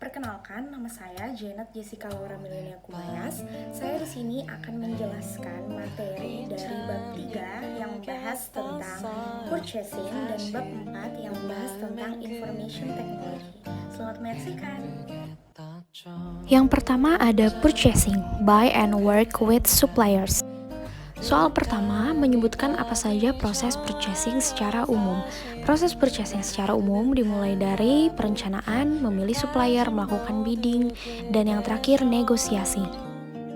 Perkenalkan, nama saya Janet Jessica Laura Milenia Kumayas. Saya di sini akan menjelaskan materi dari bab 3 yang membahas tentang purchasing dan bab 4 yang membahas tentang information technology. Selamat menyaksikan. Yang pertama ada purchasing, buy and work with suppliers. Soal pertama menyebutkan apa saja proses purchasing secara umum. Proses purchasing secara umum dimulai dari perencanaan, memilih supplier, melakukan bidding, dan yang terakhir negosiasi.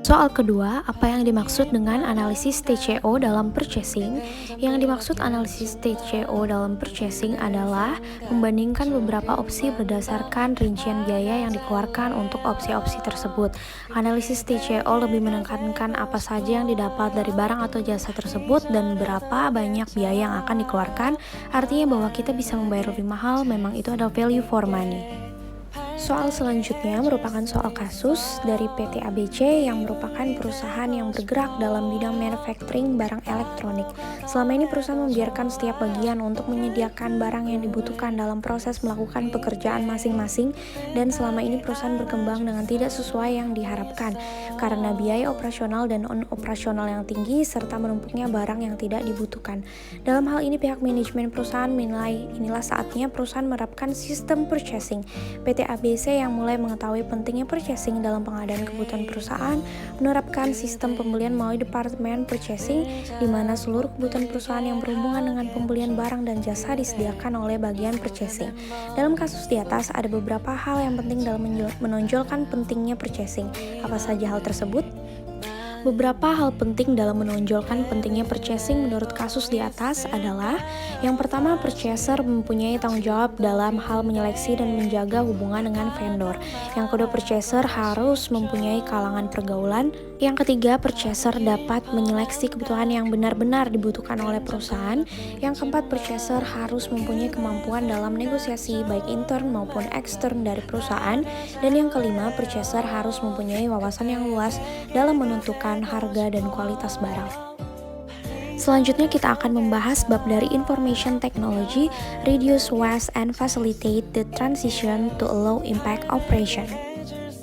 Soal kedua, apa yang dimaksud dengan analisis TCO dalam purchasing? Yang dimaksud analisis TCO dalam purchasing adalah membandingkan beberapa opsi berdasarkan rincian biaya yang dikeluarkan untuk opsi-opsi tersebut. Analisis TCO lebih menekankan apa saja yang didapat dari barang atau jasa tersebut dan berapa banyak biaya yang akan dikeluarkan, artinya bahwa kita bisa membayar lebih mahal, memang itu adalah value for money. Soal selanjutnya merupakan soal kasus dari PT ABC yang merupakan perusahaan yang bergerak dalam bidang manufacturing barang elektronik. Selama ini perusahaan membiarkan setiap bagian untuk menyediakan barang yang dibutuhkan dalam proses melakukan pekerjaan masing-masing, dan selama ini perusahaan berkembang dengan tidak sesuai yang diharapkan karena biaya operasional dan non-operasional yang tinggi serta menumpuknya barang yang tidak dibutuhkan. Dalam hal ini pihak manajemen perusahaan menilai inilah saatnya perusahaan menerapkan sistem purchasing. PT ABC yang mulai mengetahui pentingnya purchasing dalam pengadaan kebutuhan perusahaan menerapkan sistem pembelian melalui departemen purchasing, di mana seluruh kebutuhan perusahaan yang berhubungan dengan pembelian barang dan jasa disediakan oleh bagian purchasing. Dalam kasus di atas ada beberapa hal yang penting dalam menonjolkan pentingnya purchasing. Apa saja hal tersebut? Beberapa hal penting dalam menonjolkan pentingnya purchasing menurut kasus di atas adalah: yang pertama, purchaser mempunyai tanggung jawab dalam hal menyeleksi dan menjaga hubungan dengan vendor. Yang kedua, purchaser harus mempunyai kalangan pergaulan. Yang ketiga, purchaser dapat menyeleksi kebutuhan yang benar-benar dibutuhkan oleh perusahaan. Yang keempat, purchaser harus mempunyai kemampuan dalam negosiasi baik intern maupun ekstern dari perusahaan. Dan yang kelima, purchaser harus mempunyai wawasan yang luas dalam menentukan harga dan kualitas barang. Selanjutnya kita akan membahas bab dari Information Technology, Reduce Waste and Facilitate the Transition to a Low Impact Operation.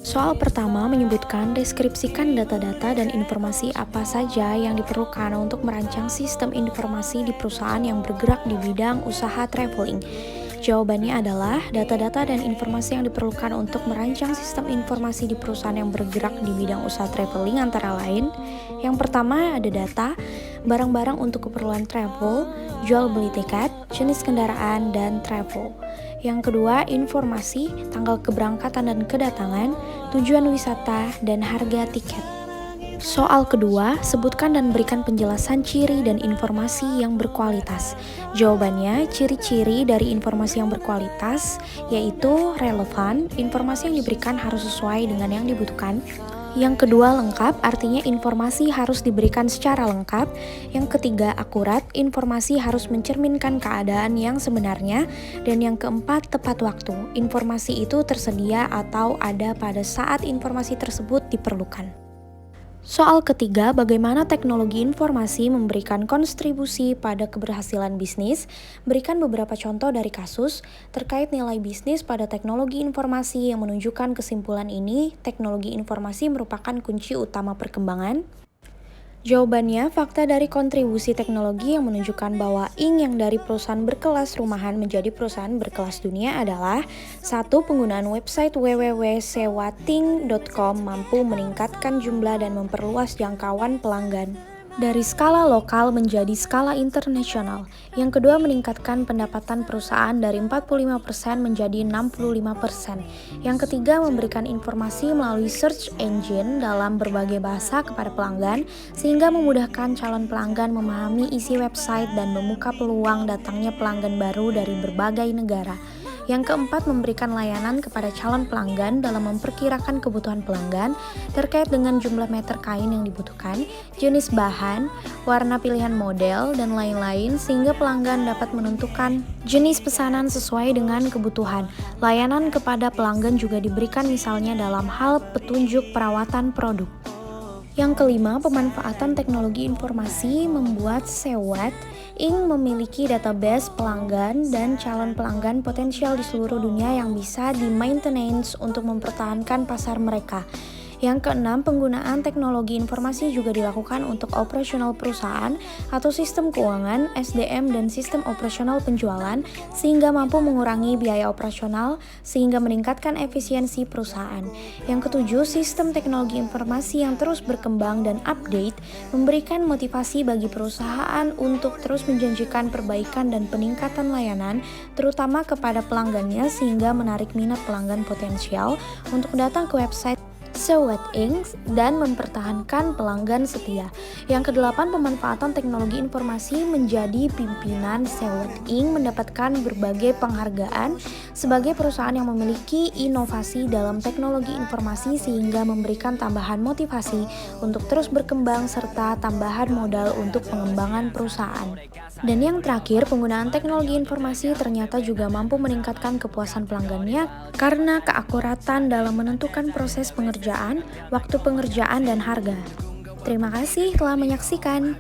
Soal pertama menyebutkan deskripsikan data-data dan informasi apa saja yang diperlukan untuk merancang sistem informasi di perusahaan yang bergerak di bidang usaha traveling. Jawabannya adalah data-data dan informasi yang diperlukan untuk merancang sistem informasi di perusahaan yang bergerak di bidang usaha traveling antara lain: yang pertama ada data, barang-barang untuk keperluan travel, jual beli tiket, jenis kendaraan, dan travel. Yang kedua, informasi, tanggal keberangkatan dan kedatangan, tujuan wisata, dan harga tiket. Soal kedua, sebutkan dan berikan penjelasan ciri dan informasi yang berkualitas. Jawabannya, ciri-ciri dari informasi yang berkualitas yaitu relevan, informasi yang diberikan harus sesuai dengan yang dibutuhkan. Yang kedua, lengkap, artinya informasi harus diberikan secara lengkap. Yang ketiga, akurat, informasi harus mencerminkan keadaan yang sebenarnya. Dan yang keempat, tepat waktu, informasi itu tersedia atau ada pada saat informasi tersebut diperlukan. Soal ketiga, bagaimana teknologi informasi memberikan kontribusi pada keberhasilan bisnis? Berikan beberapa contoh dari kasus terkait nilai bisnis pada teknologi informasi yang menunjukkan kesimpulan ini. Teknologi informasi merupakan kunci utama perkembangan. Jawabannya, fakta dari kontribusi teknologi yang menunjukkan bahwa Inc. yang dari perusahaan berkelas rumahan menjadi perusahaan berkelas dunia adalah: 1. Penggunaan website www.sewating.com mampu meningkatkan jumlah dan memperluas jangkauan pelanggan dari skala lokal menjadi skala internasional. Yang kedua, meningkatkan pendapatan perusahaan dari 45% menjadi 65%. Yang ketiga, memberikan informasi melalui search engine dalam berbagai bahasa kepada pelanggan sehingga memudahkan calon pelanggan memahami isi website dan membuka peluang datangnya pelanggan baru dari berbagai negara. Yang keempat, memberikan layanan kepada calon pelanggan dalam memperkirakan kebutuhan pelanggan terkait dengan jumlah meter kain yang dibutuhkan, jenis bahan, warna pilihan model, dan lain-lain sehingga pelanggan dapat menentukan jenis pesanan sesuai dengan kebutuhan. Layanan kepada pelanggan juga diberikan misalnya dalam hal petunjuk perawatan produk. Yang kelima, pemanfaatan teknologi informasi membuat SEWAT Inc. memiliki database pelanggan dan calon pelanggan potensial di seluruh dunia yang bisa di-maintenance untuk mempertahankan pasar mereka. Yang keenam, penggunaan teknologi informasi juga dilakukan untuk operasional perusahaan atau sistem keuangan, SDM, dan sistem operasional penjualan sehingga mampu mengurangi biaya operasional sehingga meningkatkan efisiensi perusahaan. Yang ketujuh, sistem teknologi informasi yang terus berkembang dan update memberikan motivasi bagi perusahaan untuk terus menjanjikan perbaikan dan peningkatan layanan terutama kepada pelanggannya sehingga menarik minat pelanggan potensial untuk datang ke website Sewot Inc. dan mempertahankan pelanggan setia. Yang kedelapan, pemanfaatan teknologi informasi menjadi pimpinan Sewot Inc. mendapatkan berbagai penghargaan sebagai perusahaan yang memiliki inovasi dalam teknologi informasi sehingga memberikan tambahan motivasi untuk terus berkembang serta tambahan modal untuk pengembangan perusahaan. Dan yang terakhir, penggunaan teknologi informasi ternyata juga mampu meningkatkan kepuasan pelanggannya karena keakuratan dalam menentukan proses pengerjaan, waktu pengerjaan, dan harga. Terima kasih telah menyaksikan.